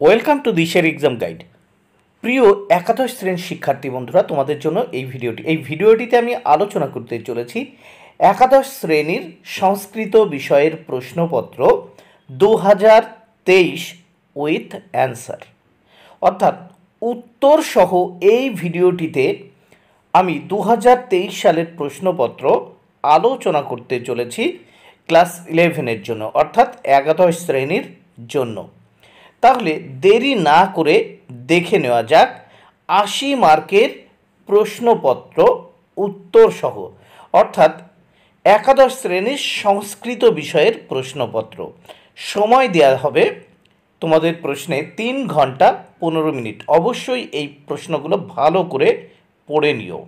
Welcome to দিশের exam guide. প্রিয় একাদশ শ্রেণীর শিক্ষার্থী বন্ধুরা, তোমাদের জন্য এই ভিডিওটিতে আমি আলোচনা করতে চলেছি একাদশ শ্রেণীর সংস্কৃত বিষয়ের প্রশ্নপত্র 2023 উইথ অ্যান্সার, অর্থাৎ উত্তর সহ এই ভিডিওটিতে আমি 2023 সালের প্রশ্নপত্র আলোচনা করতে চলেছি ক্লাস 11-এর জন্য, অর্থাৎ একাদশ শ্রেণীর জন্য। তাহলে দেরি না করে দেখে নেওয়া যাক 80 মার্কের প্রশ্নপত্র উত্তর সহ, অর্থাৎ একাদশ শ্রেণীর সংস্কৃত বিষয়ের প্রশ্নপত্র। সময় দেওয়া হবে তোমাদের প্রশ্নে 3 ঘন্টা 15 মিনিট। অবশ্যই এই প্রশ্নগুলো ভালো করে পড়ে নিও।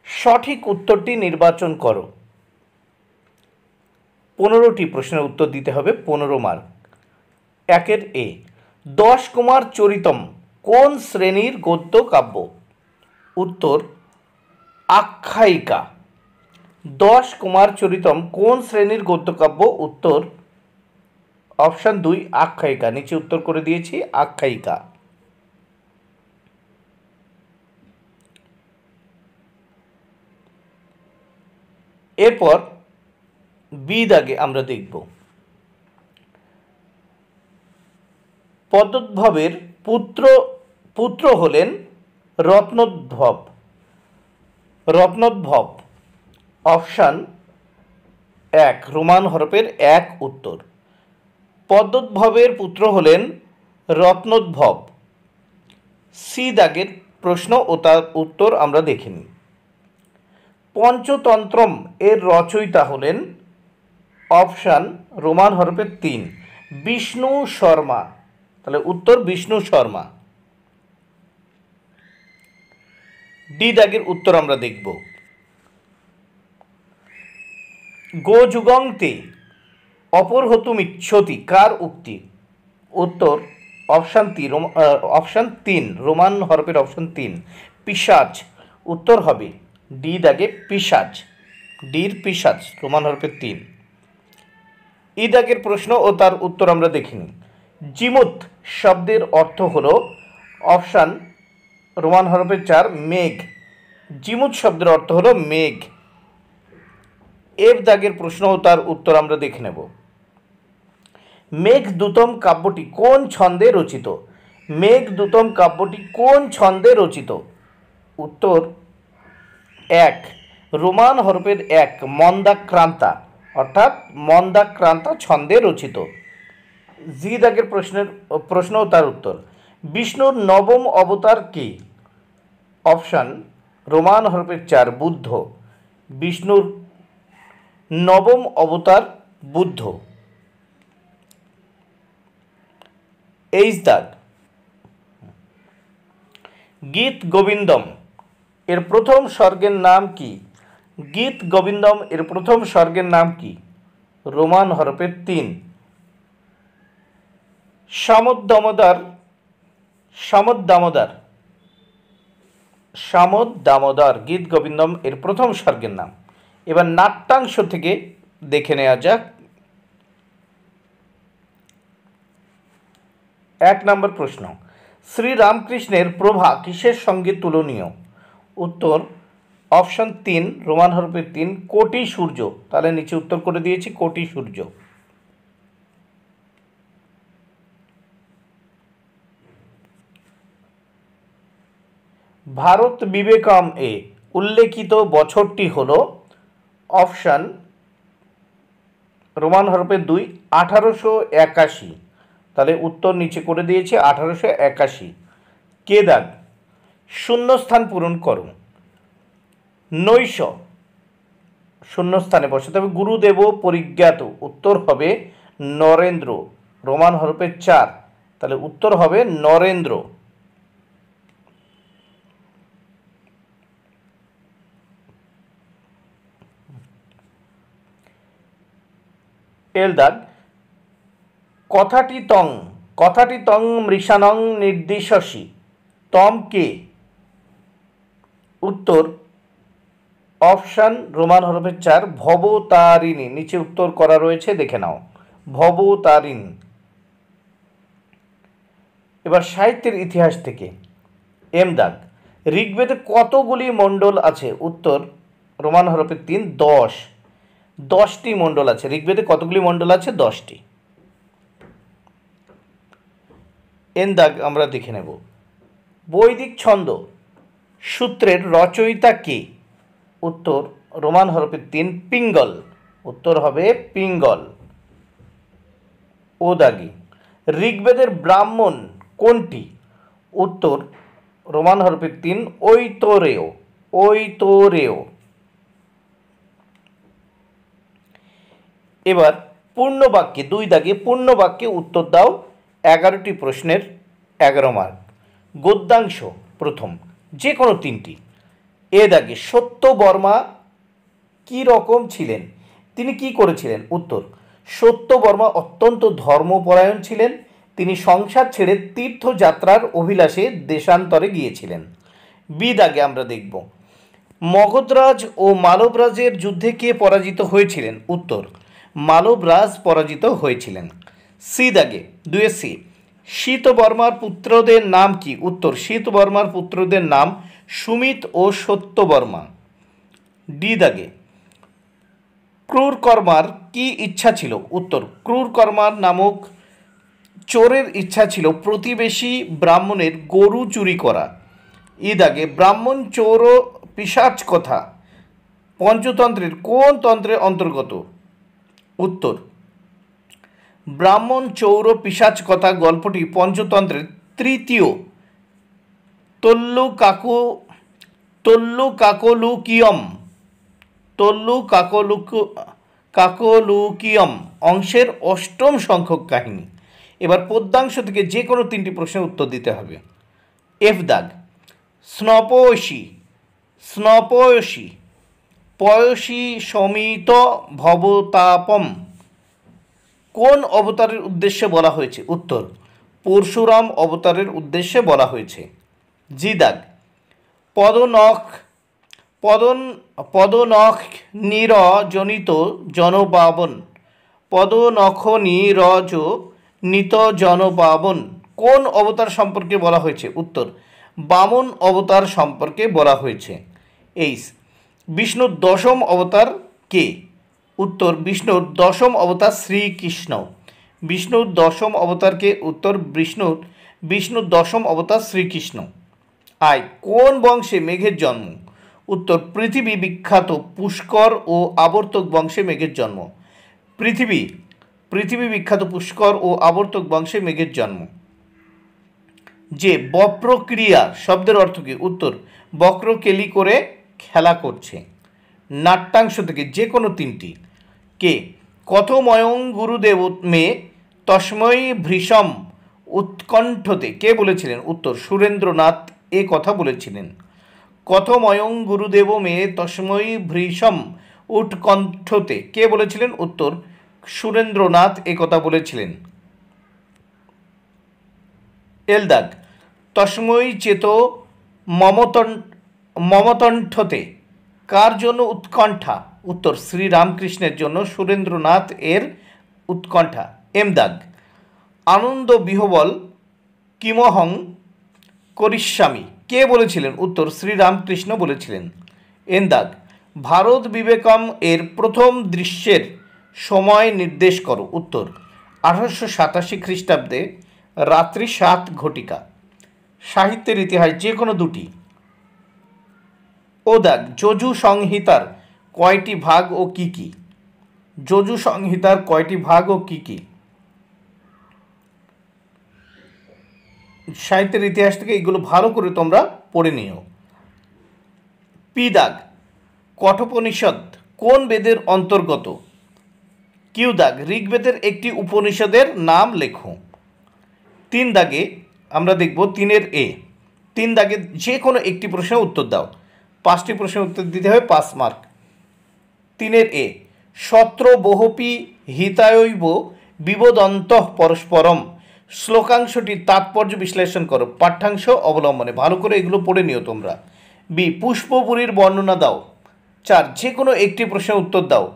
সঠিক উত্তরটি নির্বাচন করো। 15টি প্রশ্নের উত্তর দিতে হবে, 15 মার্ক। একের এ, 10 কুমার চরিতম কোন শ্রেণীর গদ্য কাব্য? উত্তর আখ্যায়িকা। 10 কুমার চরিতম কোন শ্রেণীর গদ্য কাব্য? উত্তর অপশান 2 আখ্যায়িকা। নিচে উত্তর করে দিয়েছি আখ্যায়িকা। এরপর বি দাগে আমরা দেখব পদ্মোদ্ভবের পুত্র হলেন রত্নোদ্ভব। রত্নোদ্ভব অপশান 1 রোমান হরফের 1 উত্তর। পদ্মোদ্ভবের পুত্র হলেন রত্নোদ্ভব। সি দাগের প্রশ্ন ও তার উত্তর আমরা দেখে নিই। পঞ্চতন্ত্রম এর রচয়িতা হলেন অপশান রোমান হরফের 3 বিষ্ণু শর্মা। তাহলে উত্তর বিষ্ণু শর্মা। ডি দাগের উত্তর আমরা দেখব। গো যুগন্তে অপরহতুমিচ্ছতি কার উক্তি? উত্তর অপশান 3 রোমান হরফের অপশান 3 পিশাচ। উত্তর হবে ডি দাগে পিশাচ। ডির পিশাচ রোমান হরফের 3। ই দাগের প্রশ্ন ও তার উত্তর আমরা দেখিনি। জিমুত শব্দের অর্থ হলো অপশান রোমান হরফের 4 মেঘ। জিমুত শব্দের অর্থ হলো মেঘ। এফ দাগের প্রশ্ন ও তার উত্তর আমরা দেখে নেব। মেঘদূতম কাব্যটি কোন ছন্দে রচিত? মেঘদূতম কাব্যটি কোন ছন্দে রচিত? উত্তর 1 রোমান হরফের 1 মন্দাক্রান্তা, অর্থাৎ মন্দাক্রান্তা ছন্দে রচিত। জি দাগের প্রশ্ন ও তার উত্তর। বিষ্ণুর নবম অবতার কি? অপশান রোমান হরফের 4 বুদ্ধ। বিষ্ণুর নবম অবতার বুদ্ধ। এইচ দাগ, গীত গোবিন্দম এর প্রথম স্বর্গের নাম কি? গীত গোবিন্দম এর প্রথম স্বর্গের নাম কি? রোমান হরফের 3 দামোদর গীত গোবিন্দম এর প্রথম স্বর্গের নাম। এবার নাট্যাংশ থেকে দেখে নেওয়া যাক। 1 নম্বর প্রশ্ন, শ্রীরামকৃষ্ণের প্রভা কিসের সঙ্গে তুলনীয়? উত্তর অপশান 3 রোমান হরফের 3 কোটি সূর্য। তাহলে নিচে উত্তর করে দিয়েছি কোটি সূর্য। ভারত বিবেকম এ উল্লেখিত বছরটি হল অপশান রোমান হরফের 2 1881। তাহলে উত্তর নিচে করে দিয়েছি 1881। কে দাগ, শূন্যস্থান পূরণ করো। নৈশ শূন্যস্থানে বসাতে হবে গুরুদেব পরিজ্ঞাত। উত্তর হবে নরেন্দ্র রোমান হরফের 4। তাহলে উত্তর হবে নরেন্দ্র। এল দাগ, কথাটি তং মৃষানং নির্দিশসি তম কে? উত্তর অপশান রোমান হরফের 4 ভবতারিণী। নিচে উত্তর করা রয়েছে, দেখে নাও ভবতারিণী। এবার সাহিত্যের ইতিহাস থেকে এম দাগ, ঋগ্বেদে কতগুলি মণ্ডল আছে? উত্তর রোমান হরফে 3, 10টি মণ্ডল আছে। ঋগ্বেদে কতগুলি মণ্ডল আছে? 10টি। এন দাগ আমরা দেখে নেব। বৈদিক ছন্দ সূত্রের রচয়িতা কে? উত্তর রোমান হরফে 3, পিঙ্গল। উত্তর হবে পিঙ্গল। ও দাগি, ঋগ্বেদের ব্রাহ্মণ কোনটি? উত্তর রোমান হরফে 3, ঐতরেয়। ঐতরেয়। এবার পূর্ণ বাক্যে 2 দাগে পূর্ণ বাক্যে উত্তর দাও 11টি প্রশ্নের 11 মার্ক। গদ্যাংশ প্রথম, যে কোনো 3টি। এ দাগে সত্যবর্মা কি রকম ছিলেন? তিনি কি করেছিলেন? উত্তর সত্যবর্মা অত্যন্ত ধর্মপরায়ণ ছিলেন। তিনি সংসার ছেড়ে তীর্থযাত্রার অভিলাষে দেশান্তরে গিয়েছিলেন। বি দাগে আমরা দেখব মগধরাজ ও মালবরাজের যুদ্ধে কে পরাজিত হয়েছিলেন? উত্তর মালবরাজ পরাজিত হয়েছিলেন। সি দাগে 2 সি, শীতবর্মার পুত্রদের নাম কি? উত্তর শীতবর্মার পুত্রদের নাম সুমিত ও সত্যবর্মা। ডি দাগে ক্রূরকর্মার কি ইচ্ছা ছিল? উত্তর ক্রূরকর্মার নামক চোরের ইচ্ছা ছিল প্রতিবেশী ব্রাহ্মণের গরু চুরি করা। ই দাগে ব্রাহ্মণ চোর ও পিশাচ কথা পঞ্চতন্ত্রের কোন তন্ত্রের অন্তর্গত? উত্তর ব্রাহ্মণ চৌর পিশাচ কথা গল্পটি পঞ্চতন্ত্রের 3য় তল্লুকাকলুকিয়ম অংশের 8ম সংখ্যক কাহিনী। এবার পদ্যাংশ থেকে যে কোনো 3টি প্রশ্নের উত্তর দিতে হবে। এফ দাগ স্নপয়সী পয়সী সমিত ভবতাপম কোন অবতারের উদ্দেশ্যে বলা হয়েছে? উত্তর পরশুরাম অবতারের উদ্দেশ্যে বলা হয়েছে। জি দাগ পদনখ নিরজনিত জনপাবন পদনখ নিরজনিত জনপাবন কোন অবতার সম্পর্কে বলা হয়েছে? উত্তর বামন অবতার সম্পর্কে বলা হয়েছে। এইস বিষ্ণুর 10ম অবতার কে? উত্তর বিষ্ণুর 10ম অবতার শ্রীকৃষ্ণ। বিষ্ণুর 10ম অবতার কে? উত্তর বিষ্ণুর 10ম অবতার শ্রীকৃষ্ণ। আই কোন বংশে মেঘের জন্ম? উত্তর পৃথিবী বিখ্যাত পুষ্কর ও আবর্তক বংশে মেঘের জন্ম। পৃথিবী বিখ্যাত পুষ্কর ও আবর্তক বংশে মেঘের জন্ম। যে বপ্রক্রিয়া শব্দের অর্থ কি? উত্তর বক্রকেলি করে খেলা করছে। নাট্যাংশ থেকে যে কোনো 3টি। কে কথময়ং গুরুদেব মে তস্মৈ ভৃশম উৎকণ্ঠতে কে বলেছিলেন? উত্তর সুরেন্দ্রনাথ এ কথা বলেছিলেন। কথময়ং গুরুদেব মে তস্মৈ ভৃশম উৎকণ্ঠতে কে বলেছিলেন? উত্তর সুরেন্দ্রনাথ এ কথা বলেছিলেন। এল দাগ তস্মৈ চেত মমতণ্ঠতে কার জন্য উৎকণ্ঠা? উত্তর শ্রীরামকৃষ্ণের জন্য সুরেন্দ্রনাথ এর উৎকণ্ঠা। এম দাগ আনন্দ বিহবল কিমহং করিষ্যামি কে বলেছিলেন? উত্তর শ্রীরামকৃষ্ণ বলেছিলেন। এন দাগ ভারত বিবেকম এর প্রথম দৃশ্যের সময় নির্দেশ করো। উত্তর 1887 খ্রিস্টাব্দে রাত্রি 7 ঘটিকা। সাহিত্যের ইতিহাস যে কোনো 2টি। ও দাগ যজু সংহিতার কয়টি ভাগ ও কি কি? যজু সংহিতার কয়টি ভাগ ও কি কি? সাহিত্যের ইতিহাস থেকে এগুলো ভালো করে তোমরা পড়ে নিও। পি দাগ কঠোপনিষদ কোন বেদের অন্তর্গত? কিউ দাগ ঋগ্বেদের একটি উপনিষদের নাম লেখো। 3 দাগে আমরা দেখব 3 এ 3 দাগে যে কোনো একটি প্রশ্নের উত্তর দাও। 5টি প্রশ্নের উত্তর দিতে হবে 5 মার্ক। 3 এ সত্র বহুপি হিতায়ৈব বিবোদন্তঃ পরস্পরম শ্লোকাংশটির তাৎপর্য বিশ্লেষণ করো পাঠ্যাংশ অবলম্বনে। ভালো করে এগুলো পড়ে নিও তোমরা। বি পুষ্পপুরীর বর্ণনা দাও। 4 যে কোনো একটি প্রশ্নের উত্তর দাও।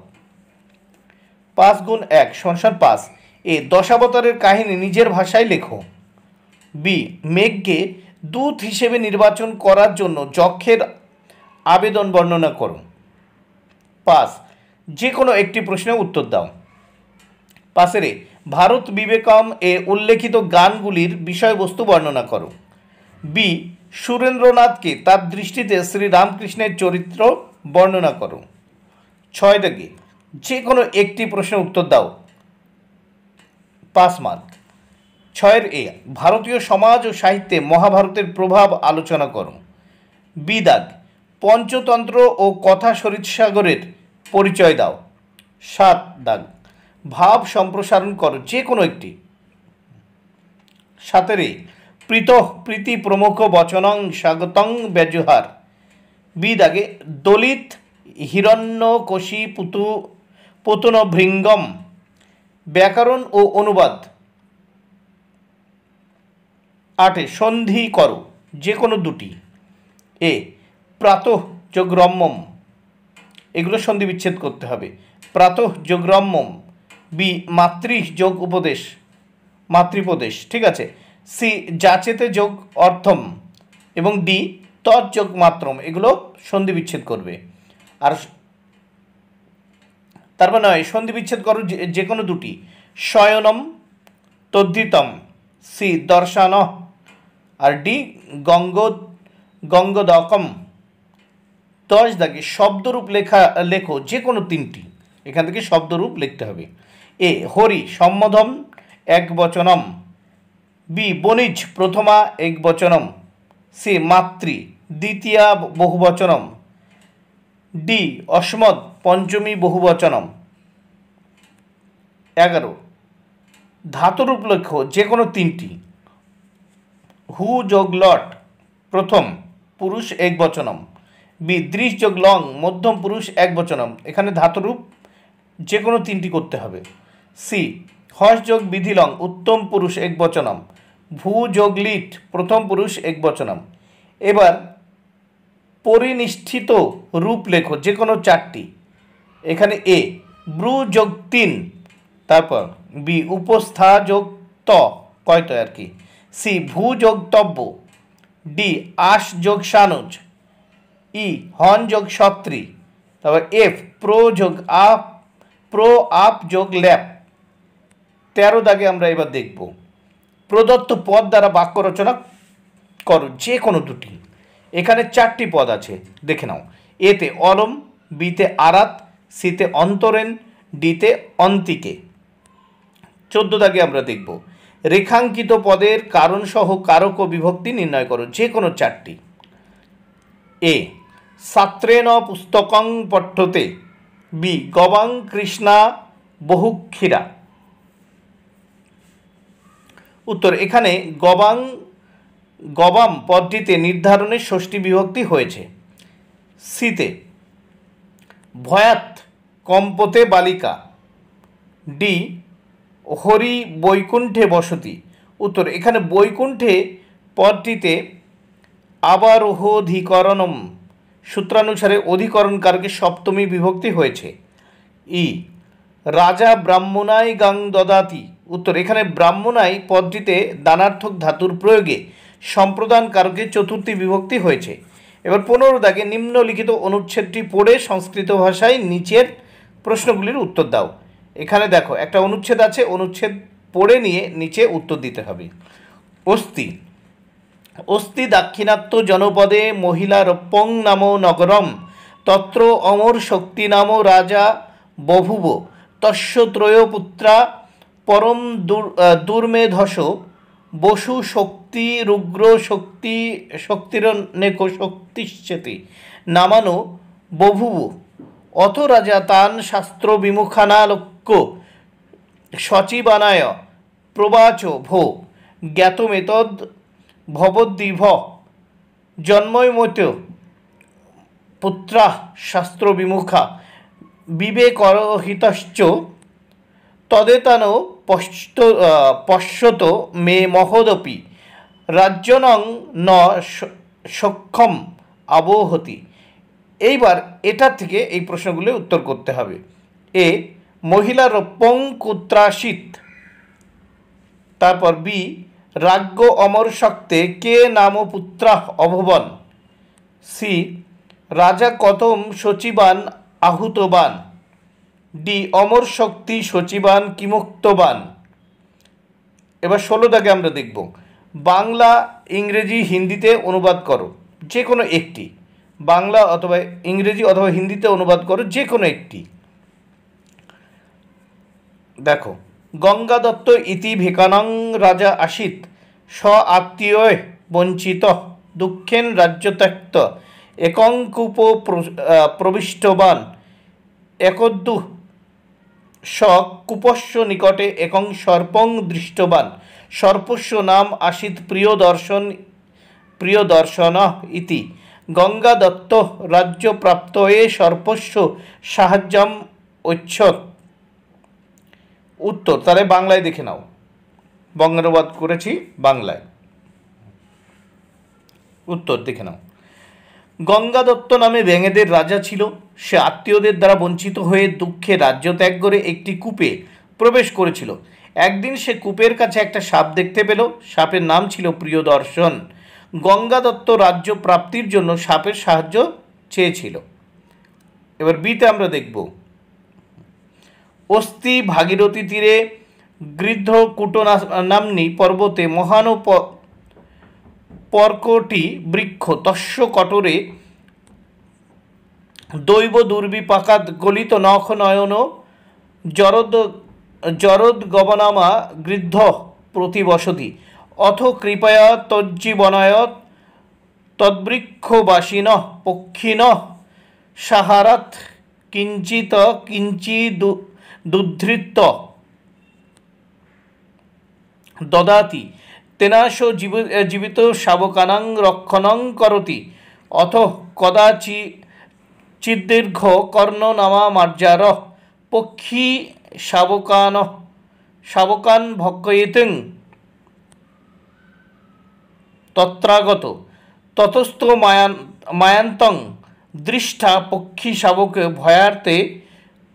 5 × 1 = 5। এ দশাবতারের কাহিনী নিজের ভাষায় লেখো। বি মেঘকে দূত হিসেবে নির্বাচন করার জন্য যক্ষের আবেদন বর্ণনা করো। 5 যে কোনো একটি প্রশ্নের উত্তর দাও। 5 ভারত বিবেকম এ উল্লেখিত গানগুলির বিষয়বস্তু বর্ণনা করো। বি সুরেন্দ্রনাথকে তার দৃষ্টিতে শ্রীরামকৃষ্ণের চরিত্র বর্ণনা করো। 6 যে কোনো একটি প্রশ্নের উত্তর দাও, 5 মার্ক। 6 ভারতীয় সমাজ ও সাহিত্যে মহাভারতের প্রভাব আলোচনা করো। বি পঞ্চতন্ত্র ও কথা সরিৎসাগরের পরিচয় দাও। 7 ভাব সম্প্রসারণ করো যে কোনো একটি। 7 প্রীতি প্রমুখ বচনং স্বাগতং ব্যজহার। বি দলিত হিরণ্যকশি পুতন ভৃঙ্গম। ব্যাকরণ ও অনুবাদ। 8 সন্ধি করো যে কোনো দুটি। এ প্রাতঃ যোগ রম্যম, এগুলো সন্ধি বিচ্ছেদ করতে হবে। প্রাতঃ যোগ রম্যম। বি মাতৃ যোগ উপদেশ, মাতৃপদেশ, ঠিক আছে। সি যাচেতে যোগ অর্থম এবং ডি তৎযোগ মাত্রম, এগুলো সন্ধি বিচ্ছেদ করবে। আর তারপর নয় সন্ধি বিচ্ছেদ করো যে কোনো দুটি। শয়নম তদ্ধিতম, সি দর্শন, আর ডি গঙ্গোদকম। 10 শব্দরূপ লেখো যে কোনো তিনটি, এখান থেকে শব্দরূপ লিখতে হবে। এ হরি সম্বোধন এক বচনম। বি বণিজ প্রথমা এক বচনম। সি মাতৃ দ্বিতীয়া বহুবচনম। ডি অস্মদ পঞ্চমী বহুবচনম। 11 ধাতুরূপ লেখো যে কোনো তিনটি। হু যোগ লট প্রথম পুরুষ এক বচনম। বি দৃশ যোগ লং মধ্যম পুরুষ এক বচনম, এখানে ধাতুরূপ যে কোনো তিনটি করতে হবে। সি হস যোগ বিধিলং উত্তম পুরুষ এক বচনম। ভূ যোগ লিট প্রথম পুরুষ এক বচনম। এবার পরিনিষ্ঠিত রূপ লেখো যে কোনো চারটি। এখানে এ ব্রু যোগ 3, তারপর বি উপস্থা যোগ ত, কয়ত আর কি। সি ভূ যোগ তব্য। ডি আশ যোগ সানুজ। ই হন যোগ সত্রী। তারপর এফ প্রো আপ যোগ ল্যাপ। 13 আমরা এবার দেখব প্রদত্ত পদ দ্বারা বাক্য রচনা করো যে কোনো দুটি। এখানে 4টি পদ আছে, দেখে নাও। এতে অলম, বিতে আরাত, সিতে অন্তরেন, ডিতে অন্তিকে। 14 আমরা দেখব রেখাঙ্কিত পদের কারণসহ কারক ও বিভক্তি নির্ণয় করো যে কোনো 4টি। এ ছাত্রেণ পুস্তকং পঠ্যতে। বি গবাং কৃষ্ণা বহুক্ষীরা। উত্তর এখানে গবাম পদটিতে নির্ধারণের ষষ্ঠী বিভক্তি হয়েছে। সিতে ভয়াত কম্পতে বালিকা। ডি হরি বৈকুণ্ঠে বসতি। উত্তর এখানে বৈকুণ্ঠে পদটিতে আবারোহধিকরণম সূত্রানুসারে অধিকরণ কারকে সপ্তমী বিভক্তি হয়েছে। ই রাজা ব্রাহ্মণাই গাং দদাতি। উত্তর এখানে ব্রাহ্মণাই পদটিতে দানার্থক ধাতুর প্রয়োগে সম্প্রদান কারকে চতুর্থী বিভক্তি হয়েছে। এবার 15 নিম্নলিখিত অনুচ্ছেদটি পড়ে সংস্কৃত ভাষায় নিচের প্রশ্নগুলির উত্তর দাও। এখানে দেখো একটা অনুচ্ছেদ আছে, অনুচ্ছেদ পড়ে নিয়ে নিচে উত্তর দিতে হবে। অস্তি দাক্ষিণাত্য জনপদে মহিলা রপ্পং নাম নগরম তত্র অমর শক্তি নাম রাজা বভুব তস্য ত্রয় পুত্রা পরম দুর্মেধস বসু শক্তি রুগ্র শক্তিরনেক শক্তিশ্চেতি নামানো বভুব অথ রাজা তান শাস্ত্র বিমুখানালোক্য সচিবানায় প্রবাচ ভো জ্ঞাতমেতদ ভবদ্দিভ জন্ময়মত পুত্রা শাস্ত্র বিমুখা বিবেকরহিতশ্চ তদেতান পশ্যত মে মহোদপি রাজ্যনং ন সক্ষম আবহতি। এইবার এটার থেকে এই প্রশ্নগুলির উত্তর করতে হবে। এ মহিলা রপ্পং কুত্রাসিত। তারপর বি রাজ্ঞ অমর শক্তে কে নাম পুত্রা অভবন। সি রাজা কতম সচিবান আহুতবান। ডি অমর শক্তি সচিবান কিমুক্তবান। এবার 16 দাগে আমরা দেখব, বাংলা ইংরেজি হিন্দিতে অনুবাদ করো যে কোনো একটি, বাংলা অথবা ইংরেজি অথবা হিন্দিতে অনুবাদ করো যে কোনো একটি। দেখো, গঙ্গা দত্ত ইতি ভেকানং রাজা আসিত স আত্মীয় বঞ্চিত দুঃখেন রাজ্যত্যক্ত একং কূপ প্রবিষ্টবান একদ্দু স কূপস্য নিকটে একং সর্পং দৃষ্টবান সর্পস্য নাম আসিত প্রিয়দর্শন ইতি গঙ্গা দত্ত রাজ্যপ্রাপ্তয়ে সর্পস্য সাহায্যম ঐচ্ছত। উত্তর, তাহলে বাংলায় দেখে নাও, বঙ্গানুবাদ করেছি বাংলায়। উত্তর দেখে নাও, গঙ্গা দত্ত নামে ব্যাঙেদের রাজা ছিল। সে আত্মীয়দের দ্বারা বঞ্চিত হয়ে দুঃখে রাজ্য ত্যাগ করে একটি কূপে প্রবেশ করেছিল। একদিন সে কূপের কাছে একটা সাপ দেখতে পেল। সাপের নাম ছিল প্রিয়দর্শন। গঙ্গা দত্ত রাজ্য প্রাপ্তির জন্য সাপের সাহায্য চেয়েছিল। এবার বিতে আমরা দেখব, অস্তি ভাগীরথী তীরে গৃদ্ধ কূট নাম্নী পর্বতে মহান পর্কটি বৃক্ষ তস্য কটরে দৈব দুর্বিপাকাৎ গলিত নখ নয়ন জরদ গবনামা গৃদ্ধ প্রতিবসতি অথ কৃপয়া তজ্জীবনায় তদ্বৃক্ষবাসিন পক্ষিণ সাহারাত কিঞ্চিদুদ্ধৃত্য দদাতি তেনাশ জীবিত শাবকানাং রক্ষণং করতি অথ কদাচিদীর্ঘ কর্ণনামা মার্জার পক্ষী শাবকান ভক্ষয়েতিং তত্রাগত ততস্থ মায়ান্তং দৃষ্টা পক্ষী শাবক ভয়ার্থে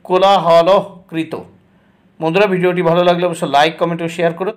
কোলাহল কৃত। বন্ধুরা, ভিডিওটি ভালো লাগলে অবশ্যই লাইক, কমেন্ট ও শেয়ার করো।